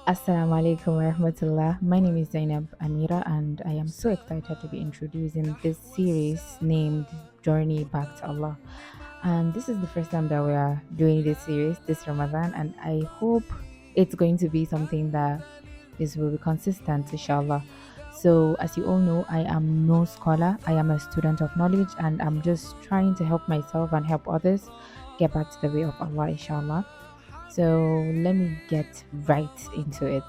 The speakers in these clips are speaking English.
Assalamu alaikum wa rahmatullah. My name is Zainab Ameerah, and I am so excited to be introducing this series named Journey Back to Allah. And this is the first time that we are doing this series this Ramadan, and I hope it's going to be something that is will be consistent, inshallah. So, as you all know, I am no scholar, I am a student of knowledge, and I'm just trying to help myself and help others get back to the way of Allah, inshallah. So let me get right into it.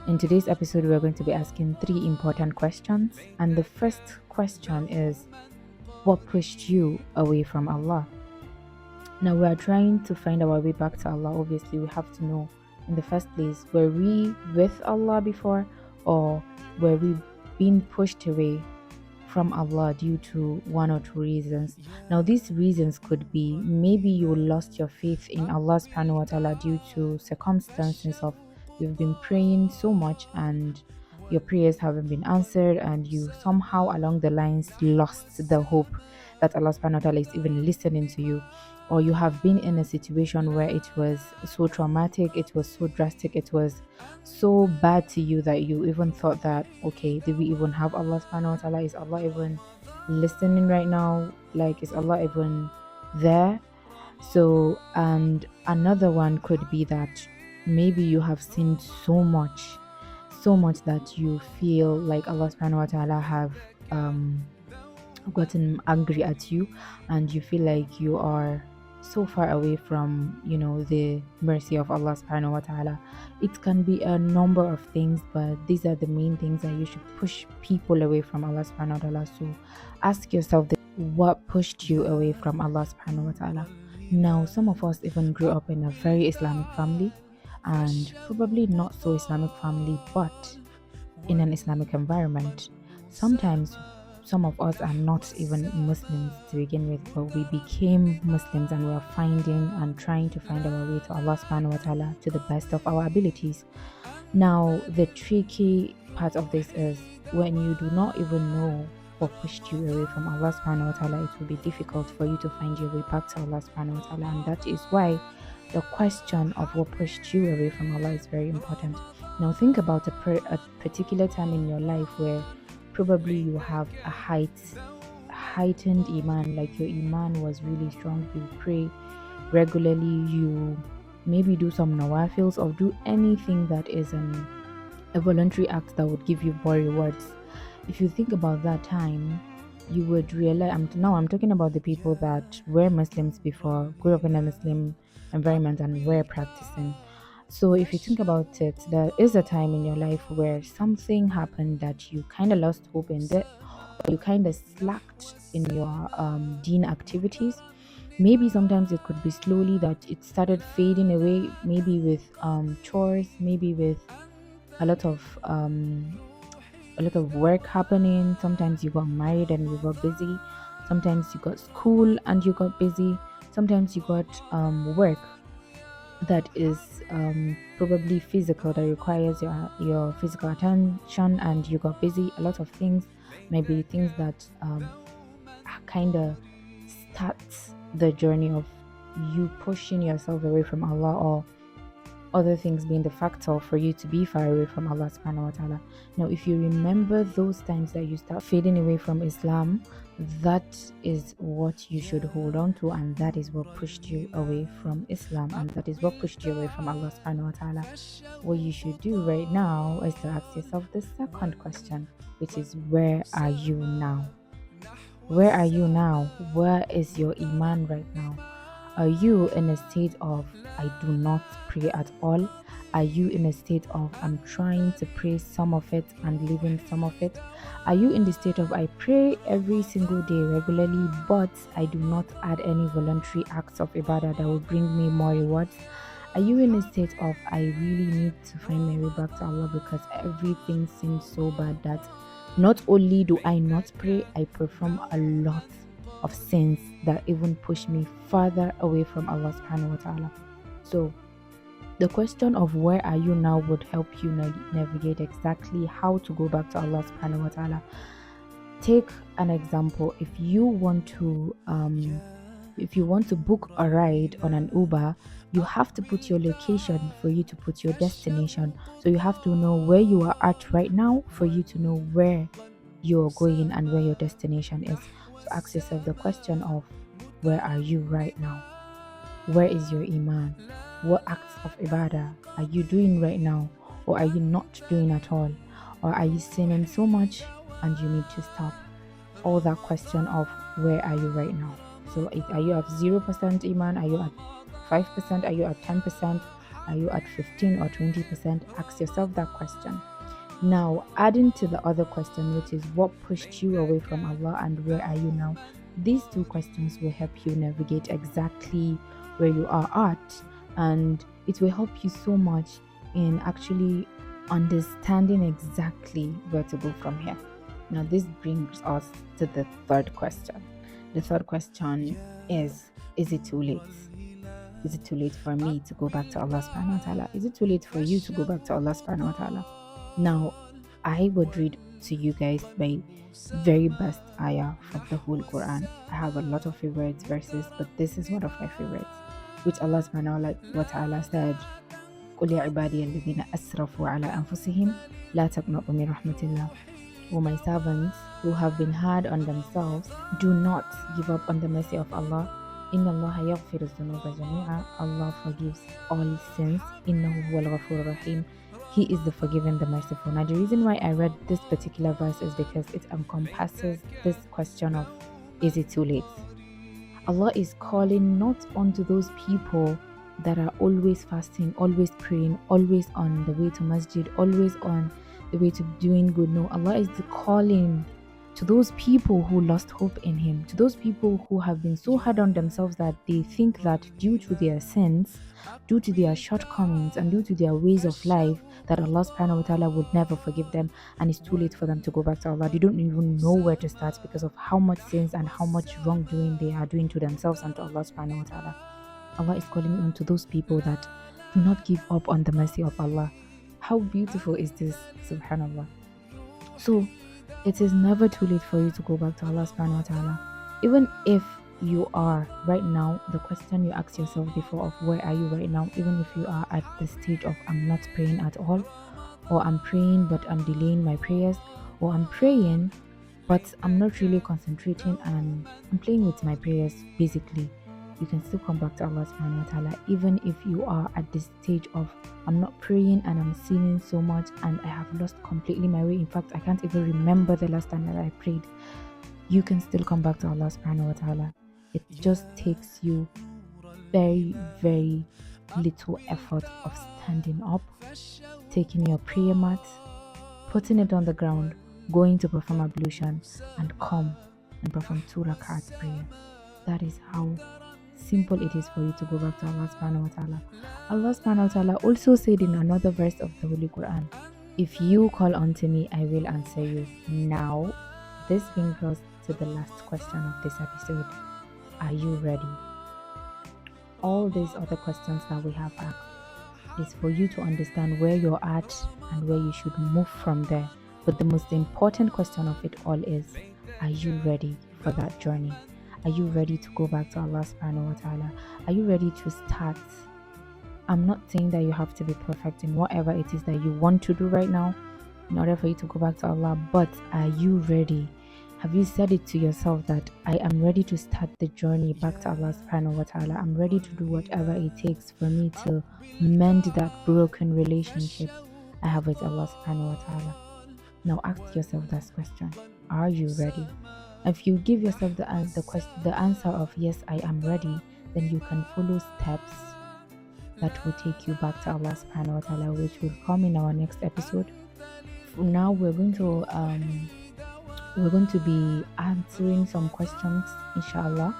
In today's episode, we're going to be asking three important questions. And the first question is, what pushed you away from Allah? Now, we are trying to find our way back to Allah. Obviously, we have to know in the first place, were we with Allah before, or were we being pushed away from Allah due to one or two reasons? Now, these reasons could be maybe you lost your faith in Allah subhanahu wa ta'ala due to circumstances of you've been praying so much and your prayers haven't been answered, and you somehow along the lines lost the hope that Allah subhanahu wa ta'ala is even listening to you. Or you have been in a situation where it was so traumatic, it was so drastic, it was so bad to you that you even thought that, okay, did we even have Allah subhanahu wa ta'ala? Is Allah even listening right now? Like, is Allah even there? So, and another one could be that maybe you have sinned so much that you feel like Allah subhanahu wa ta'ala have gotten angry at you, and you feel like you are so far away from the mercy of Allah subhanahu wa ta'ala. It can be a number of things, but these are the main things that you should push people away from Allah subhanahu wa ta'ala. So ask yourself what pushed you away from Allah subhanahu wa ta'ala. Now, some of us even grew up in a very Islamic family, and probably not so Islamic family, but in an Islamic environment. Sometimes some of us are not even Muslims to begin with, but we became Muslims and we are finding and trying to find our way to Allah subhanahu wa ta'ala to the best of our abilities. Now, the tricky part of this is when you do not even know what pushed you away from Allah subhanahu wa ta'ala, it will be difficult for you to find your way back to Allah subhanahu wa ta'ala. And that is why the question of what pushed you away from Allah is very important. Now, think about a particular time in your life where probably you have a heightened iman, like your iman was really strong. You pray regularly, you maybe do some nawafils or do anything that is a voluntary act that would give you more rewards. If you think about that time, you would realize. I'm talking about the people that were Muslims before, grew up in a Muslim environment, and were practicing. So if you think about it, there is a time in your life where something happened that you kind of lost hope in it, or you kind of slacked in your deen activities. Maybe sometimes it could be slowly that it started fading away, maybe with chores, maybe with a lot of um, a lot of work happening. Sometimes you got married and you got busy. Sometimes you got school and you got busy. Sometimes you got work that is probably physical, that requires your physical attention, and you got busy. A lot of things, maybe things that kind of start the journey of you pushing yourself away from Allah, or other things being the factor for you to be far away from Allah subhanahu wa ta'ala. Now, if you remember those times that you start fading away from Islam, that is what you should hold on to, and that is what pushed you away from Islam, and that is what pushed you away from Allah subhanahu wa ta'ala. What you should do right now is to ask yourself the second question, which is, where are you now? Where are you now? Where is your iman right now? Are you in a state of I do not pray at all? Are you in a state of I'm trying to pray some of it and leaving some of it? Are you in the state of I pray every single day regularly, but I do not add any voluntary acts of ibadah that will bring me more rewards? Are you in a state of I really need to find my way back to Allah because everything seems so bad that not only do I not pray, I perform a lot of sins that even push me further away from Allah subhanahu wa ta'ala. So the question of where are you now would help you navigate exactly how to go back to Allah subhanahu wa ta'ala. Take an example. If you want to book a ride on an Uber, You have to put your location for you to put your destination. So you have to know where you are at right now for you to know where you're going and where your destination is. So ask yourself the question of, where are you right now? Where is your iman? What acts of ibadah are you doing right now? Or are you not doing at all? Or are you sinning so much and you need to stop? All that question of, where are you right now? So are you at 0% iman? Are you at 5%? Are you at 10%? Are you at 15 or 20%? Ask yourself that question. Now, adding to the other question, which is what pushed you away from Allah and where are you now? These two questions will help you navigate exactly where you are at, and it will help you so much in actually understanding exactly where to go from here. Now, this brings us to the third question. The third question is it too late? Is it too late for me to go back to Allah subhanahu wa ta'ala? Is it too late for you to go back to Allah subhanahu wa ta'ala? Now, I would read to you guys my very best ayah from the whole Quran. I have a lot of favorite verses, but this is one of my favorites, which Allah subhanahu wa ta'ala said, قُلْ يَا عِبَادِيَ الَّذِينَ أَسْرَفُوا عَلَى أَنفُسِهِمْ لَا تَقْنَطُوا مِنْ رَحْمَةِ اللَّهِ. O my servants who have been hard on themselves, do not give up on the mercy of Allah. إِنَّ اللَّهَ يَغْفِرُ الذُّنُوبَ جَمِيعًا. Allah forgives all sins. إِنَّهُ هُوَ الْغَفُورُ الرَّحِيمُ. He is the forgiving, the merciful. Now, the reason why I read this particular verse is because it encompasses this question of, is it too late? Allah is calling not onto those people that are always fasting, always praying, always on the way to masjid, always on the way to doing good. No, Allah is calling to those people who lost hope in Him, to those people who have been so hard on themselves that they think that due to their sins, due to their shortcomings, and due to their ways of life, that Allah subhanahu wa ta'ala would never forgive them and it's too late for them to go back to Allah. They don't even know where to start because of how much sins and how much wrongdoing they are doing to themselves and to Allah subhanahu wa ta'ala. Allah is calling on to those people that do not give up on the mercy of Allah. How beautiful is this, subhanallah. So it is never too late for you to go back to Allah subhanahu wa ta'ala. Even if you are right now, the question you asked yourself before of where are you right now, even if you are at the stage of I'm not praying at all, or I'm praying but I'm delaying my prayers, or I'm praying but I'm not really concentrating and I'm playing with my prayers, basically, you can still come back to Allah subhanahu wa ta'ala. Even if you are at this stage of I'm not praying and I'm sinning so much and I have lost completely my way. In fact, I can't even remember the last time that I prayed. You can still come back to Allah subhanahu wa ta'ala. It just takes you very, very little effort of standing up, taking your prayer mat, putting it on the ground, going to perform ablution, and come and perform 2 rak'at prayer. That is how simple it is for you to go back to Allah subhanahu wa ta'ala. Allah subhanahu wa ta'ala also said in another verse of the Holy Quran, if you call unto me, I will answer you. Now, this brings us to the last question of this episode. Are you ready? All these other questions that we have asked is for you to understand where you're at and where you should move from there. But the most important question of it all is, are you ready for that journey? Are you ready to go back to Allah subhanahu wa ta'ala? Are you ready to start? I'm not saying that you have to be perfect in whatever it is that you want to do right now in order for you to go back to Allah, but are you ready? Have you said it to yourself that I am ready to start the journey back to Allah subhanahu wa ta'ala? I'm ready to do whatever it takes for me to mend that broken relationship I have with Allah subhanahu wa ta'ala. Now ask yourself that question. Are you ready? If you give yourself the answer of yes, I am ready, then you can follow steps that will take you back to Allah subhanahu wa ta'ala, which will come in our next episode. Now we're going to be answering some questions, inshallah.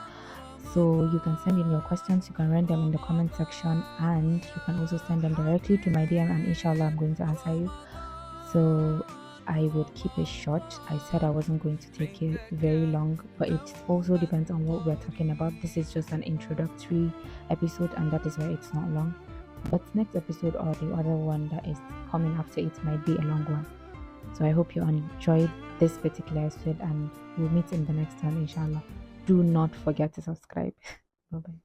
So you can send in your questions, you can write them in the comment section, and you can also send them directly to my DM, and inshallah I'm going to answer you. So I would keep it short. I said I wasn't going to take it very long, but it also depends on what we're talking about. This is just an introductory episode, and that is why it's not long. But next episode or the other one that is coming after it might be a long one. So I hope you enjoyed this particular episode, and we'll meet in the next one, inshallah. Do not forget to subscribe. Bye bye.